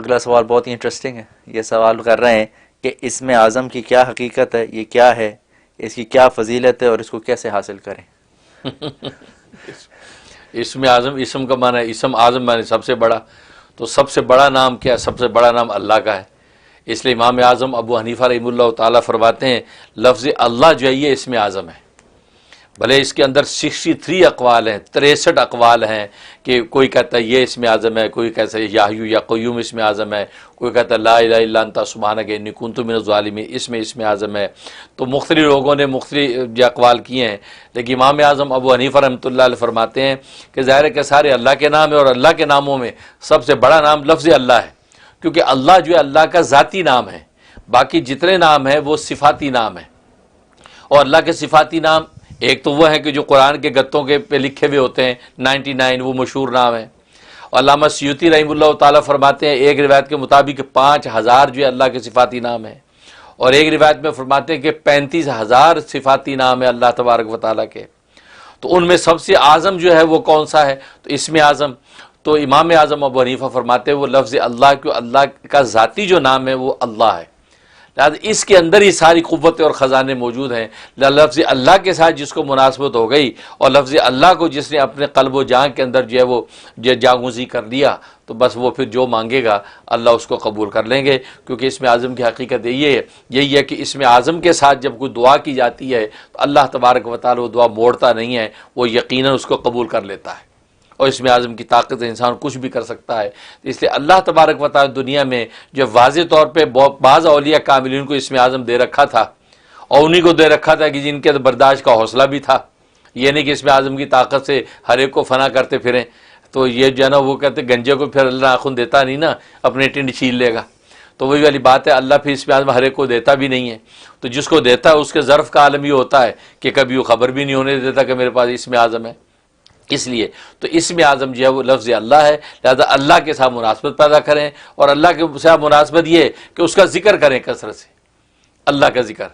اگلا سوال بہت ہی انٹرسٹنگ ہے. یہ سوال کر رہے ہیں کہ اسم اعظم کی کیا حقیقت ہے، یہ کیا ہے، اس کی کیا فضیلت ہے اور اس کو کیسے حاصل کریں؟ اسم اعظم، اسم کا معنی ہے اسم، اعظم معنی سب سے بڑا. تو سب سے بڑا نام کیا ہے؟ سب سے بڑا نام اللہ کا ہے. اس لیے امام اعظم ابو حنیفہ رحمہ اللہ تعالیٰ فرماتے ہیں لفظ اللہ جو ہے یہ اسم اعظم ہے. بھلے اس کے اندر 63 اقوال ہیں، 63 اقوال ہیں کہ کوئی کہتا ہے یہ اسم اعظم ہے، کوئی کہتا ہے یا حیو یا قیوم اسم اعظم ہے، کوئی کہتا ہے لا الہ الا انت سبحانک انی کنت من الظالمین اسم اعظم ہے. تو مختلف لوگوں نے مختلف اقوال کیے ہیں، لیکن امام اعظم ابو حنیفہ رحمۃ اللہ علیہ فرماتے ہیں کہ ظاہر ہے کہ سارے اللہ کے نام ہیں، اور اللہ کے ناموں میں سب سے بڑا نام لفظ اللہ ہے، کیونکہ اللہ جو ہے اللہ کا ذاتی نام ہے. باقی جتنے نام ہیں وہ صفاتی نام ہیں، اور اللہ کے صفاتی نام ایک تو وہ ہے کہ جو قرآن کے گتوں کے پہ لکھے ہوئے ہوتے ہیں 99، وہ مشہور نام ہے. علامہ سیوطی رحمہ اللہ تعالیٰ فرماتے ہیں ایک روایت کے مطابق 5000 جو ہے اللہ کے صفاتی نام ہیں، اور ایک روایت میں فرماتے ہیں کہ 35,000 صفاتی نام ہے اللہ تبارک و تعالیٰ کے. تو ان میں سب سے اعظم جو ہے وہ کون سا ہے؟ تو اسم اعظم. تو امام اعظم ابو حنیفہ فرماتے ہیں وہ لفظ اللہ، کہ اللہ کا ذاتی جو نام ہے وہ اللہ ہے، لہٰذا اس کے اندر ہی ساری قوتیں اور خزانے موجود ہیں. لفظ اللہ کے ساتھ جس کو مناسبت ہو گئی، اور لفظ اللہ کو جس نے اپنے قلب و جان کے اندر جو ہے وہ جاگوزی کر لیا، تو بس وہ پھر جو مانگے گا اللہ اس کو قبول کر لیں گے. کیونکہ اسم اعظم کی حقیقت یہی ہے کہ اسم اعظم کے ساتھ جب کوئی دعا کی جاتی ہے تو اللہ تبارک و تعالیٰ وہ دعا موڑتا نہیں ہے، وہ یقیناً اس کو قبول کر لیتا ہے. اور اسم اعظم کی طاقت انسان کچھ بھی کر سکتا ہے. اس لیے اللہ تبارک و تعالیٰ دنیا میں جو واضح طور پہ بعض اولیاء کاملین کو اسم اعظم دے رکھا تھا، اور انہی کو دے رکھا تھا کہ جن کے برداشت کا حوصلہ بھی تھا. یہ نہیں کہ اسم اعظم کی طاقت سے ہر ایک کو فنا کرتے پھریں. تو یہ جو ہے نا وہ کہتے گنجے کو پھر اللہ ناخن دیتا نہیں نا، اپنے ٹنڈ چھین لے گا. تو وہی والی بات ہے، اللہ پھر اسم اعظم ہر ایک کو دیتا بھی نہیں ہے. تو جس کو دیتا ہے اس کے ظرف کا عالم یہ ہوتا ہے کہ کبھی وہ خبر بھی نہیں ہونے دیتا کہ میرے پاس اسم اعظم ہے. اس لیے تو اسم اعظم جو ہے وہ لفظ اللہ ہے، لہذا اللہ کے ساتھ مناسبت پیدا کریں، اور اللہ کے ساتھ مناسبت یہ کہ اس کا ذکر کریں کثرت سے، اللہ کا ذکر.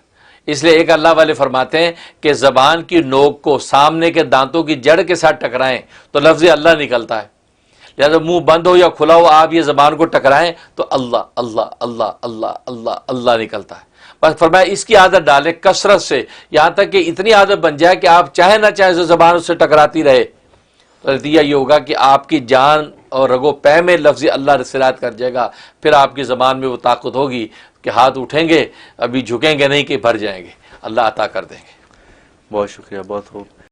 اس لیے ایک اللہ والے فرماتے ہیں کہ زبان کی نوک کو سامنے کے دانتوں کی جڑ کے ساتھ ٹکرائیں تو لفظ اللہ نکلتا ہے. لہذا منہ بند ہو یا کھلا ہو، آپ یہ زبان کو ٹکرائیں تو اللہ اللہ اللہ اللہ اللہ اللہ نکلتا ہے. بس فرمایا اس کی عادت ڈالیں کثرت سے، یہاں تک کہ اتنی عادت بن جائے کہ آپ چاہے نہ چاہے زبان اس سے ٹکراتی رہے. تو نتیجہ یہ ہوگا کہ آپ کی جان اور رگو پے میں لفظ اللہ سرایت کر جائے گا. پھر آپ کی زبان میں وہ طاقت ہوگی کہ ہاتھ اٹھیں گے، ابھی جھکیں گے نہیں کہ بھر جائیں گے، اللہ عطا کر دیں گے. بہت شکریہ، بہت خوب.